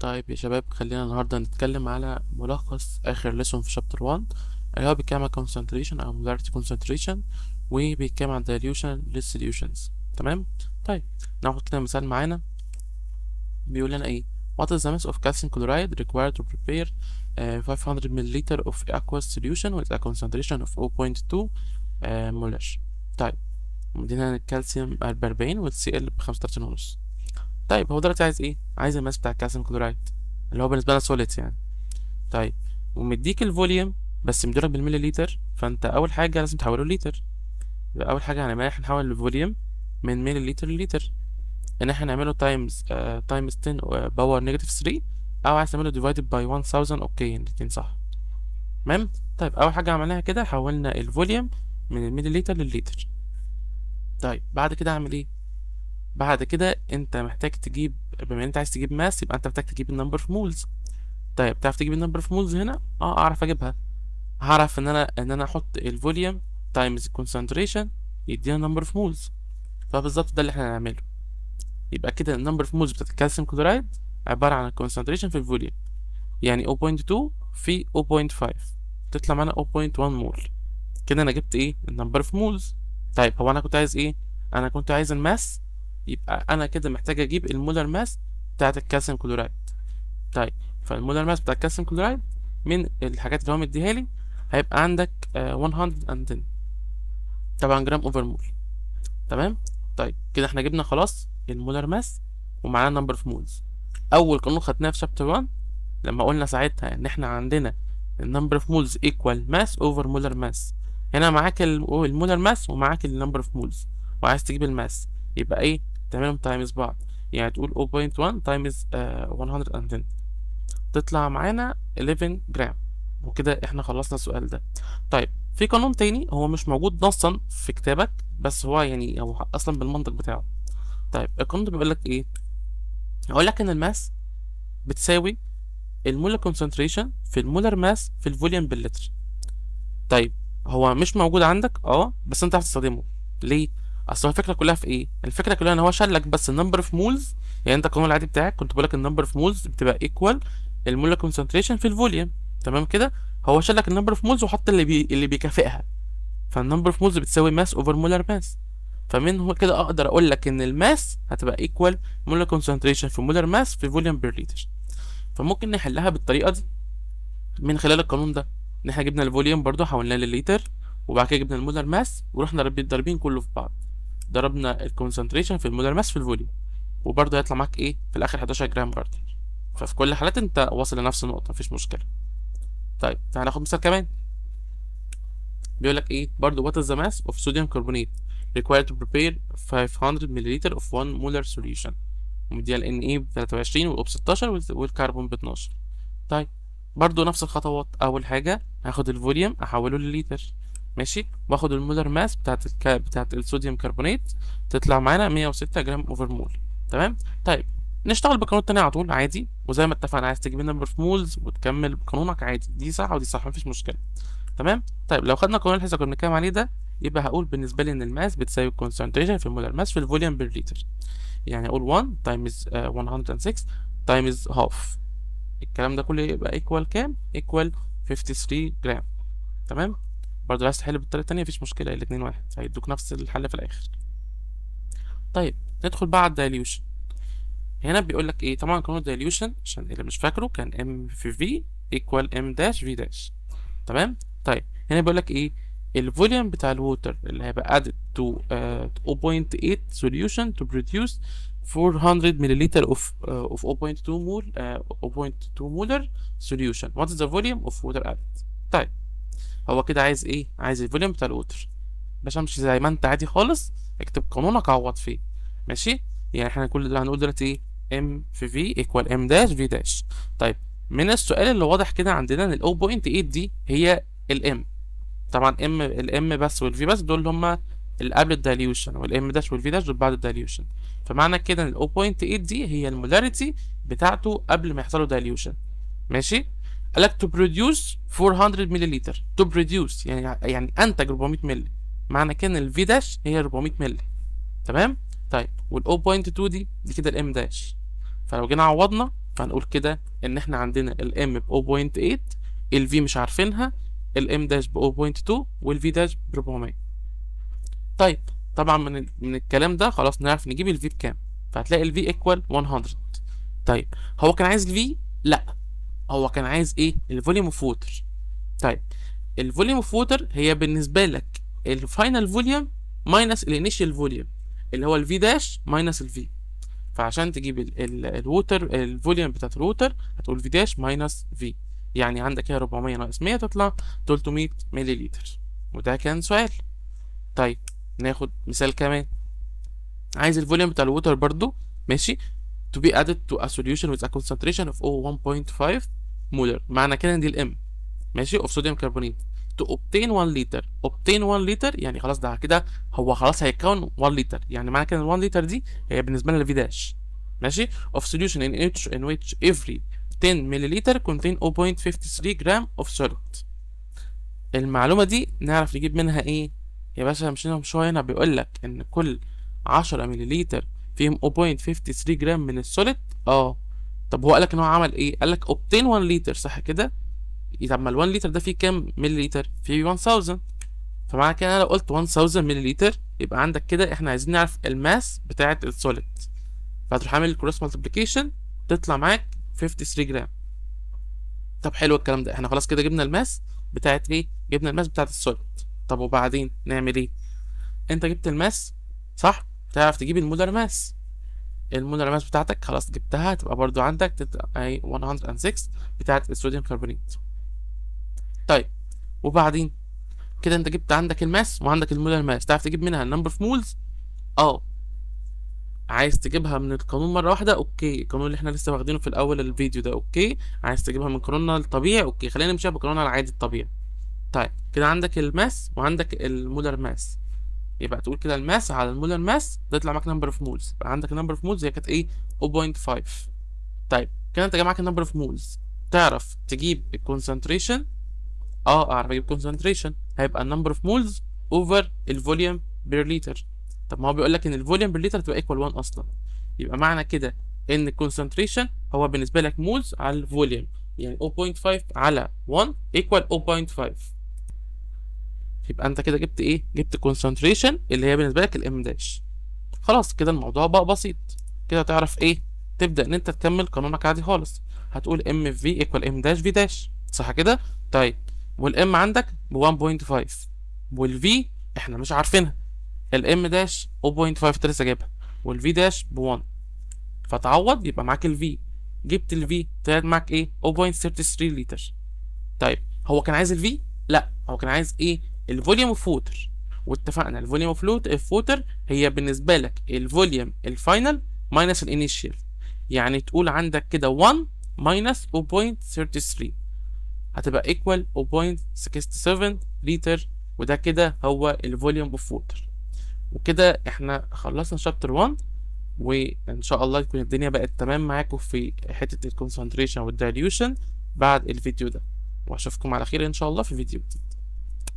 طيب يا شباب، خلينا النهاردة نتكلم على ملخص آخر ليسون في شابتر 1 اللي هو بيتكلم عن concentration أو molarity concentration، وبيتكلم عن dilution للsolutions. تمام. طيب ناخد كده مثال معانا. بيقول لنا ايه: What is the mass of calcium chloride required to prepare 500 milliliter of aqueous solution with a concentration of 0.2 molar. طيب مدينا الكالسيوم ب 40 والسي ال ب 35.5. طيب هو دلوقتي عايز ايه؟ عايز الماس بتاع الكالسيوم كلورايد اللي هو بالنسبه لنا سوليد يعني. طيب ومديك الفوليوم بس مديلك بالملي لتر، فانت اول حاجه لازم تحوله لتر. يبقى اول حاجه هنعملها احنا نحول الفوليوم من ملي لتر للتر، ان احنا نعمله تايمز 10 باور نيجاتيف 3، او عايز تعمله ديفايدد باي 1000. اوكي الاتنين صح. تمام. طيب اول حاجه عملناها كده حولنا الفوليوم من الملي لتر لللتر. طيب بعد كده اعمل ايه؟ بعد كده انت محتاج تجيب، بما ان انت عايز تجيب ماس يبقى انت محتاج تجيب النمبر اوف مولز. طيب تعرف تجيب النمبر اوف مولز هنا؟ اعرف اجيبها. هعرف ان انا احط الفوليوم تايمز الكونسنتريشن يدينا نمبر اوف مولز. فبالظبط ده اللي احنا هنعمله. يبقى كده النمبر اوف مولز بتاعت الكالسيوم كلورايد عباره عن الكونسنتريشن في الفوليوم، يعني 0.2 في 0.5 تطلع معانا 0.1 مول. كده انا جبت ايه؟ النمبر اوف مولز. طيب هو انا كنت عايز ايه؟ انا كنت عايز الماس، يبقى انا كده محتاج اجيب المولر ماس بتاعت الكالسيوم كلورايد. طيب فالمولر ماس بتاع الكالسيوم كلورايد من الحاجات اللي هو مديها لي هيبقى عندك 110 طبعا جرام اوفر مول. تمام. طيب كده احنا جبنا خلاص المولر ماس ومعانا نمبر اوف مولز. اول قانون خدناه في شابتر 1 لما قلنا ساعتها ان احنا عندنا النمبر اوف مولز ايكوال ماس اوفر مولر ماس. هنا معاك المولر ماس ومعاك النمبر اوف مولز وعايز تجيب الماس، يبقى ايه؟ تعملهم تايمز بعض، يعني تقول 0.1 تايمز 110 تطلع معانا 11 جرام. وكده احنا خلصنا السؤال ده. طيب في قانون تاني هو مش موجود نصا في كتابك، بس هو يعني هو اصلا بالمنطق بتاعه. طيب القانون ده بيقول لك ايه؟ هقول لك ان الماس بتساوي المولر كونسنتريشن في المولر ماس في الفوليوم باللتر. طيب هو مش موجود عندك بس انت هتستخدمه ليه؟ اصل هو الفكره كلها في ايه؟ الفكره كلها ان هو شال لك بس النمبر اوف مولز. يعني انت القانون العادي بتاعك كنت بقول لك النمبر اوف مولز بتبقى ايكوال المولر كونسنتريشن في الفوليوم. تمام كده. هو شال لك النمبر اوف مولز وحط اللي بيكافئها. فالنمبر اوف مولز بتساوي ماس اوفر مولر ماس. فمن هو كده اقدر اقول لك ان الماس هتبقى ايكوال مولر كونسنتريشن في مولر ماس في فوليوم بير لتر. فممكن نحلها بالطريقه دي من خلال القانون ده، ان احنا جبنا الفوليوم برضو حولناه للليتر، وبعد كده جبنا المولر ماس ورحنا ضاربين كله في بعض، ضربنا الكونسنتريشن في المولر ماس في الفوليوم، وبرضو هيطلع معاك ايه في الاخر 11 جرام برضو. ففي كل الحالات انت واصل لنفس النقطه، مفيش مشكله. طيب تعالى ناخد مثال كمان. بيقول لك ايه برضو: what is the mass of sodium carbonate required to prepare 500 milliliter of 1 molar solution. ومديها ال Na ب 23 والO ب 16 والكربون ب 12. طيب برضو نفس الخطوات. اول حاجه هاخد الفوليوم احوله لليتر، ماشي، واخد المولر ماس بتاعت الصوديوم كربونات تطلع معانا 106 جرام اوفر مول. تمام. طيب نشتغل بقانون التاني على طول عادي، وزي ما اتفقنا عايز تجيب النمبر اوف مولز وتكمل بقانونك عادي، دي صح ودي صح مفيش مشكله. تمام. طيب لو خدنا قانون الحصه كنا بنتكلم عليه ده، يبقى هقول بالنسبه لي ان الماس بتساوي الكونسنتريشن في المولر ماس في الفوليوم بير لتر. يعني اقول 1 تايمز 106 تايمز هاف. الكلام ده كله يبقى ايكوال كام؟ ايكوال 53 جرام. تمام. برضه عايز تحل بالطريقه التانيه مفيش مشكله، الاتنين واحد هيدوك نفس الحل في الاخر. طيب ندخل بقى على الدايليوشن. هنا بيقول لك ايه؟ طبعا قانون الدايليوشن عشان اللي مش فاكره كان ام في في ايكوال ام داش في داش. تمام. طيب هنا بيقول لك ايه؟ الفوليوم بتاع الووتر اللي هيبقى added to 0.8 solution to produce 400 milliliter of 0.2 mole 0.2 molar solution. What is the volume of water added؟ طيب هو كده عايز ايه؟ عايز الفوليوم بتاع الووتر. باش امشي زي ما انت عادي خالص، اكتب قانونك عوض فيه. ماشي. يعني احنا كل اللي هنقول دلوقتي ايه؟ ام في في ايكوال ام داش في داش. طيب من السؤال اللي واضح كده عندنا ان ال 0.8 دي هي الام. طبعا الام بس والفي بس دول هما اللي قبل الدايليوشن، والام داش والفي داش دول بعد الدايليوشن. فمعنى كده ان ال 0.8 دي هي المولاريتي بتاعته قبل ما يحصل له دايليوشن. ماشي. قالك to produce 400 ملليلتر. to produce يعني انتج 400 مللي. معنى كده ان الفي داش هي 400 مللي. تمام. طيب وال 0.2 دي كده الام داش. فلو جينا عوضنا فهنقول كده ان احنا عندنا الام ب 0.8، الفي مش عارفينها، الام داش ب 0.2 والفي داش ب 400. طيب طبعا من الكلام ده خلاص نعرف نجيب الفي بكام، فهتلاقي الفي ايكوال 100. طيب هو كان عايز الفي؟ لا، هو كان عايز ايه؟ الفوليوم اوف ووتر. طيب الفوليوم اوف ووتر هي بالنسبه لك الفاينل فوليوم ماينس الانيشال فوليوم، اللي هو الفي داش ماينس الفي. فعشان تجيب الووتر الفوليوم بتاعت الووتر هتقول في داش ماينس في، يعني عندك هي 400 ناقص 100 تطلع 300 ملي لتر. وده كان سؤال. طيب ناخد مثال كمان. عايز الفوليوم بتاع الووتر برضو، ماشي، to be added to a solution with a concentration of 1.5 molar. معنى كده ان دي الام، ماشي، of sodium carbonate to obtain 1 لتر. obtain 1 لتر يعني خلاص ده كده هو خلاص هيتكون 1 لتر، يعني معنى كده ال 1 لتر دي هي بالنسبه لنا الفي داش، ماشي، of solution in which every 10 milliliter contain 0.53 جرام of solid. المعلومه دي نعرف نجيب منها ايه يا باشا؟ مشينا شويه هنا بيقول لك ان كل 10 ملليلتر فيهم 0.53 جرام من السوليد. اه طب هو قال لك ان هو عمل ايه؟ قال لك obtain 1 لتر، صح كده؟ طب ما ال 1 لتر ده فيه كام ملي لتر؟ فيه 1000. فمعنى كده انا لو قلت 1000 ملي لتر يبقى عندك كده احنا عايزين نعرف الماس بتاعه السوليد، فهتروح عامل الكروس مالتيبليكيشن تطلع معاك 53 جرام. طب حلو الكلام ده، احنا خلاص كده جبنا الماس بتاعه ايه؟ جبنا الماس بتاعه السوليد. طب وبعدين نعمل ايه؟ انت جبت الماس صح، تعرف تجيب المولر ماس. المولر ماس بتاعتك خلاص جبتها، تبقى برضو عندك اي 106 بتاعه الصوديوم كربونات. طيب وبعدين كده انت جبت عندك الماس وعندك المولر ماس، تعرف تجيب منها النمبر اوف مولز. اه عايز تجيبها من القانون مره واحده؟ اوكي، القانون اللي احنا لسه واخدينه في الاول الفيديو ده، اوكي. عايز تجيبها من قانوننا الطبيعي؟ اوكي، خلينا نمشيها بقانوننا العادي الطبيعي. طيب كده عندك الماس وعندك المولر ماس، يبقى تقول كده الماس على المولر ماس تطلع معاك نمبر اوف مولز. يبقى عندك النمبر اوف مولز هي كانت ايه؟ 0.5. طيب كده انت جمعك النمبر اوف مولز، تعرف تجيب الكونسنتريشن؟ اه اعرف اجيب كونسنتريشن، هيبقى النمبر اوف مولز اوفر الفوليوم بير لتر. طب ما هو بيقول لك ان الفوليوم بير لتر تبقى ايكوال 1 اصلا، يبقى معنى كده ان الكونسنتريشن هو بالنسبه لك مولز على الفوليوم، يعني 0.5 على 1 ايكوال 0.5. يبقى انت كده جبت ايه؟ جبت كونسنتريشن اللي هي بالنسبه لك الام داش. خلاص كده الموضوع بقى بسيط، كده تعرف ايه؟ تبدا ان انت تكمل قانونك عادي خالص. هتقول ام في ايكوال ام داش في داش، صح كده؟ طيب والام عندك ب 1.5 والفي احنا مش عارفينها، الام داش 0.5 انت لسه جايبها والفي داش ب 1، فتعوض يبقى معاك الفي. جبت الفي طلعت معاك ايه؟ 0.33 لتر. طيب هو كان عايز الفي؟ لا، هو كان عايز ايه؟ الفوليوم اوف ووتر. واتفقنا الفوليوم اوف ووتر هي بالنسبه لك الفوليوم الفاينل ماينس الانيشال، يعني تقول عندك كده 1 ماينس 0.33 هتبقى ايكوال 0.67 لتر، وده كده هو الفوليوم اوف ووتر. وكده احنا خلصنا شابتر 1، وان شاء الله تكون الدنيا بقت تمام معاكم في حته الكونسنتريشن والدايليوشن بعد الفيديو ده، واشوفكم على خير ان شاء الله في فيديو جديد.